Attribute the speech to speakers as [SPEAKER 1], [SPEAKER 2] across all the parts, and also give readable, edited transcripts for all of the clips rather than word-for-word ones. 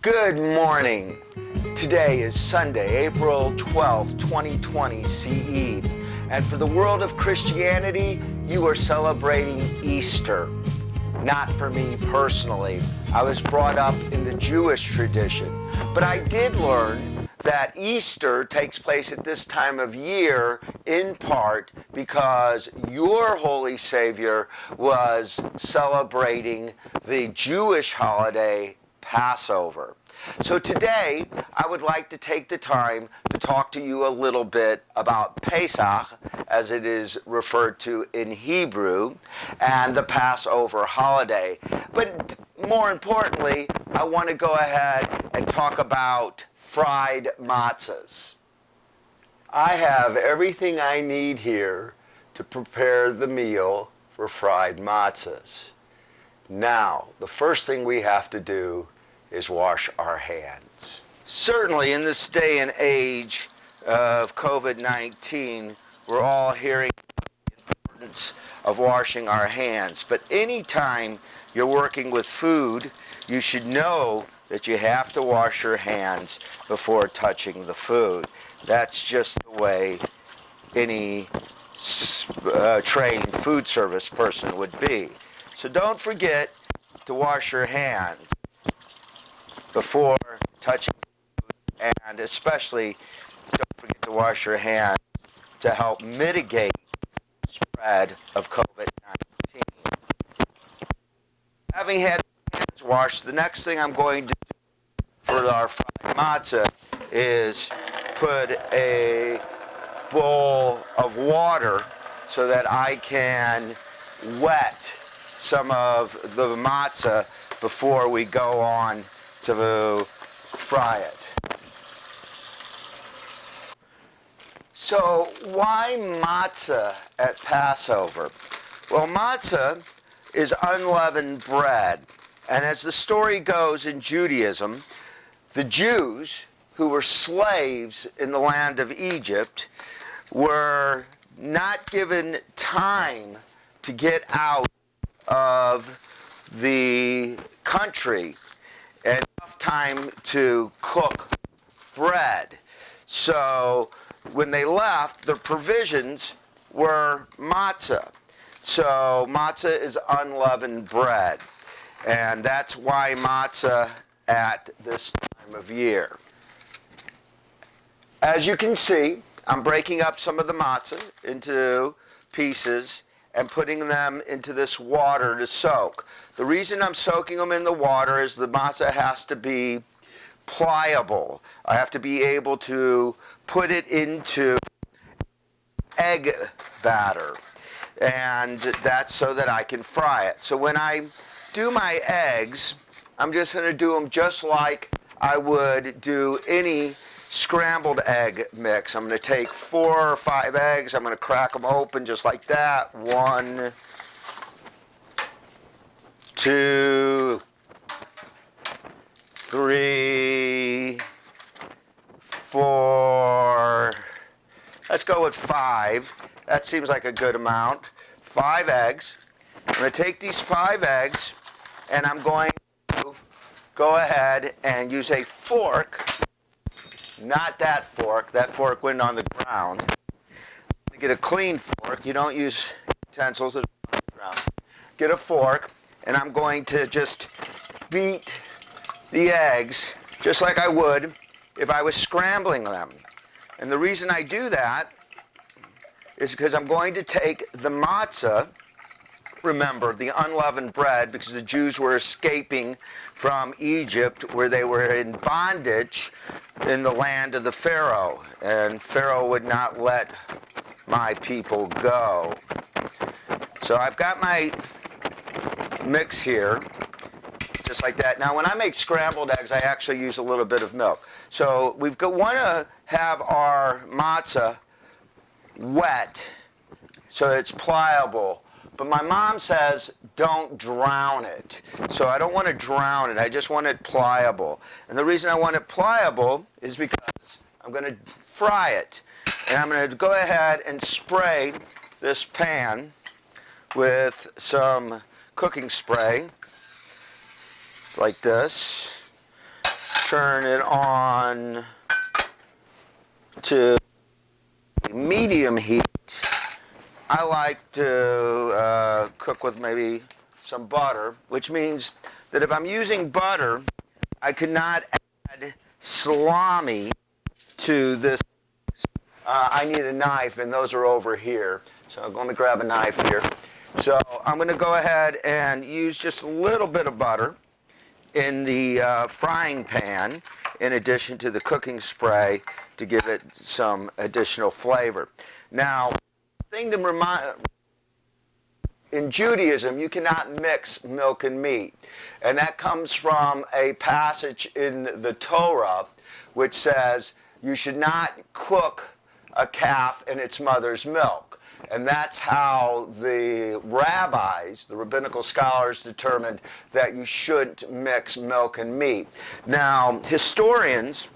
[SPEAKER 1] Good morning. Today is Sunday, April 12th, 2020 CE. And for the world of Christianity, you are celebrating Easter. Not for me personally. I was brought up in the Jewish tradition. But I did learn that Easter takes place at this time of year in part because your Holy Savior was celebrating the Jewish holiday Passover. So today, I would like to take the time to talk to you a little bit about Pesach, as it is referred to in Hebrew, and the Passover holiday. But more importantly, I want to go ahead and talk about fried matzahs. I have everything I need here to prepare the meal for fried matzahs. Now, the first thing we have to do is wash our hands. Certainly in this day and age of COVID-19, we're all hearing the importance of washing our hands. But anytime you're working with food, you should know that you have to wash your hands before touching the food. That's just the way any trained food service person would be. So don't forget to wash your hands before touching food, and especially don't forget to wash your hands to help mitigate the spread of COVID-19. Having had hands washed, the next thing I'm going to do for our fried matzah is put a bowl of water so that I can wet some of the matzah before we go on to fry it. So why matzah at Passover? Well, matzah is unleavened bread. And as the story goes in Judaism, the Jews who were slaves in the land of Egypt were not given time to get out of the country and enough time to cook bread. So when they left, their provisions were matzah. So matzah is unleavened bread. And that's why matzah at this time of year. As you can see, I'm breaking up some of the matzah into pieces and putting them into this water to soak. The reason I'm soaking them in the water is the matzah has to be pliable. I have to be able to put it into egg batter, and that's so that I can fry it. So when I do my eggs, I'm just going to do them just like I would do any scrambled egg mix. I'm going to take 4 or 5 eggs. I'm going to crack them open just like that. 1, 2, 3, 4. Let's go with 5. That seems like a good amount. 5 eggs. I'm going to take these 5 eggs and I'm going to go ahead and use a fork. Not that fork. That fork went on the ground. Get a clean fork. You don't use utensils that are on the ground. Get a fork, and I'm going to just beat the eggs just like I would if I was scrambling them. And the reason I do that is because I'm going to take the matzah, remember, the unleavened bread, because the Jews were escaping from Egypt where they were in bondage in the land of the Pharaoh. And Pharaoh would not let my people go. So I've got my mix here, just like that. Now when I make scrambled eggs, I actually use a little bit of milk. So we want to have our matzah wet so it's pliable. But my mom says don't drown it. So I don't want to drown it. I just want it pliable. And the reason I want it pliable is because I'm going to fry it. And I'm going to go ahead and spray this pan with some cooking spray like this. turn it on to medium heat. I like to cook with maybe some butter, which means that if I'm using butter, I could not add salami to this. I need a knife, and those are over here. So let me grab a knife here. So I'm going to go ahead and use just a little bit of butter in the frying pan, in addition to the cooking spray, to give it some additional flavor. Now, the thing to remind, in Judaism, you cannot mix milk and meat. And that comes from a passage in the Torah which says you should not cook a calf in its mother's milk. And that's how the rabbis, the rabbinical scholars, determined that you shouldn't mix milk and meat. Now, historians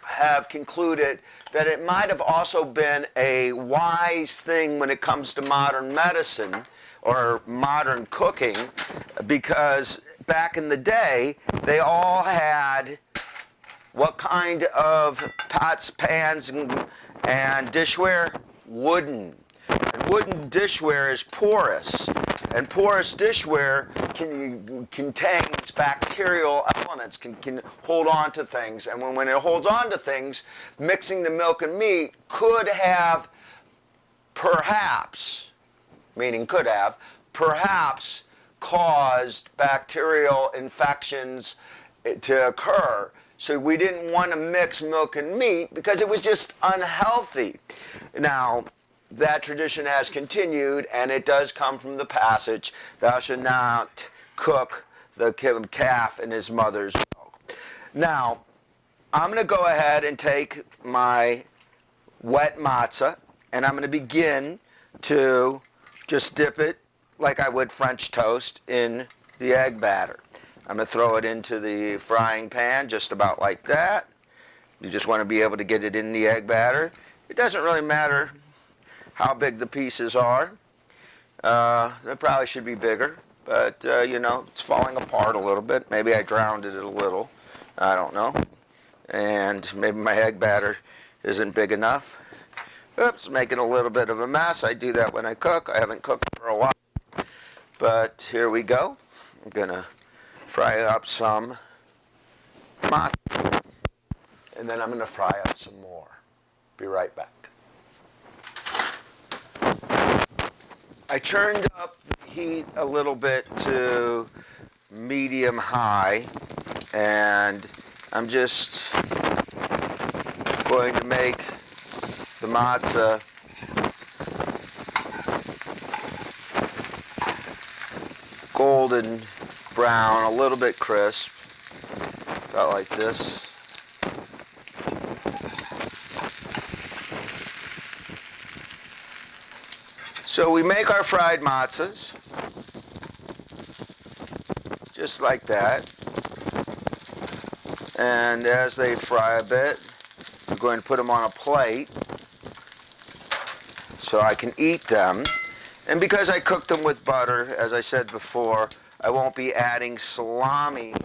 [SPEAKER 1] have concluded that it might have also been a wise thing when it comes to modern medicine or modern cooking, because back in the day, they all had what kind of pots, pans, and dishware? Wooden. And wooden dishware is porous. And porous dishware contains bacterial elements, can hold on to things. And when it holds on to things, mixing the milk and meat could have perhaps, meaning could have, perhaps caused bacterial infections to occur. So we didn't want to mix milk and meat because it was just unhealthy. Now, that tradition has continued, and it does come from the passage, thou shalt not cook the calf in his mother's milk. Now, I'm going to go ahead and take my wet matzah, and I'm going to begin to just dip it like I would French toast in the egg batter. I'm going to throw it into the frying pan just about like that. You just want to be able to get it in the egg batter. It doesn't really matter how big the pieces are. They probably should be bigger, but you know, it's falling apart a little bit. Maybe I drowned it a little. I don't know. And maybe my egg batter isn't big enough. Oops, making a little bit of a mess. I do that when I cook. I haven't cooked for a while. But here we go. I'm going to fry up some matzah. And then I'm going to fry up some more. Be right back. I turned up the heat a little bit to medium high, and I'm just going to make the matzah golden brown, a little bit crisp, about like this. So we make our fried matzahs, just like that. And as they fry a bit, I'm going to put them on a plate so I can eat them. And because I cooked them with butter, as I said before, I won't be adding salami to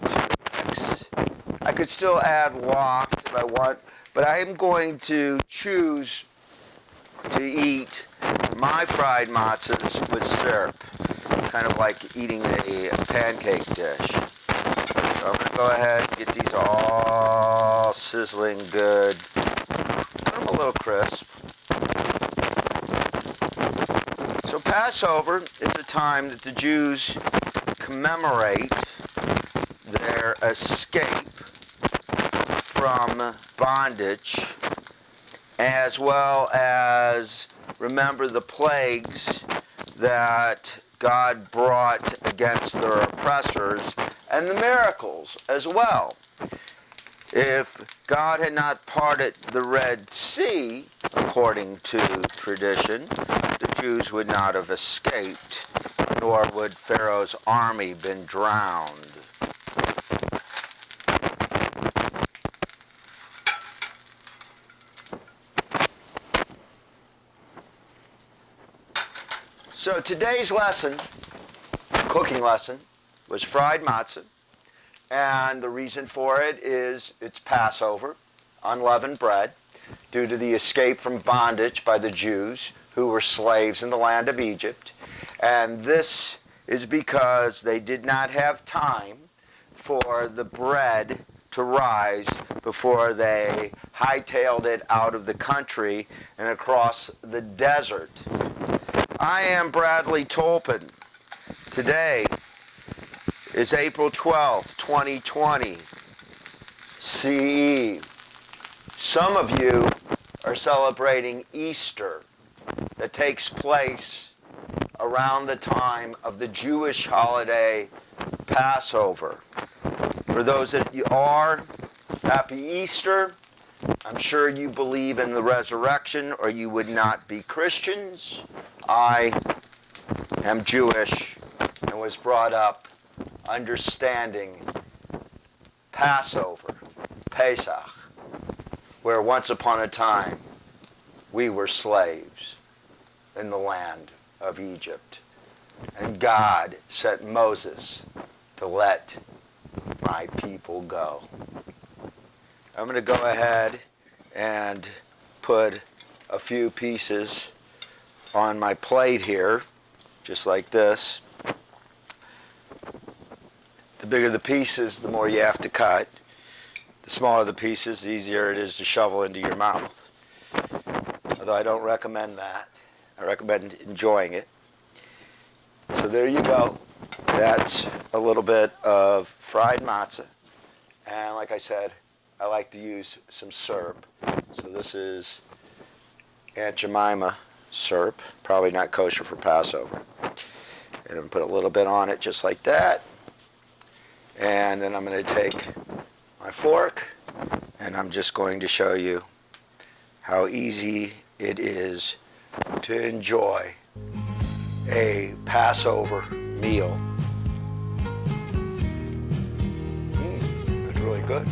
[SPEAKER 1] the mix. I could still add wok if I want, but I am going to choose to eat my fried matzahs with syrup, kind of like eating a pancake dish. So I'm going to go ahead and get these all sizzling good. Put them a little crisp. So Passover is a time that the Jews commemorate their escape from bondage, as well as remember the plagues that God brought against their oppressors, and the miracles as well. If God had not parted the Red Sea, according to tradition, the Jews would not have escaped, nor would Pharaoh's army been drowned. So today's lesson, cooking lesson, was fried matzah. And the reason for it is it's Passover, unleavened bread, due to the escape from bondage by the Jews who were slaves in the land of Egypt. And this is because they did not have time for the bread to rise before they hightailed it out of the country and across the desert. I am Bradley Tolpen. Today is April 12th, 2020, CE. Some of you are celebrating Easter that takes place around the time of the Jewish holiday Passover. For those that you are, happy Easter. I'm sure you believe in the resurrection or you would not be Christians. I am Jewish and was brought up understanding Passover, Pesach, where once upon a time we were slaves in the land of Egypt. And God sent Moses to let my people go. I'm going to go ahead and put a few pieces on my plate here, just like this. The bigger the pieces, the more you have to cut. The smaller the pieces, the easier it is to shovel into your mouth. Although I don't recommend that. I recommend enjoying it. So there you go. That's a little bit of fried matzah. And like I said, I like to use some syrup. So this is Aunt Jemima syrup. Probably not kosher for Passover. And I'm going to put a little bit on it just like that. And then I'm going to take my fork and I'm just going to show you how easy it is to enjoy a Passover meal. It's really good.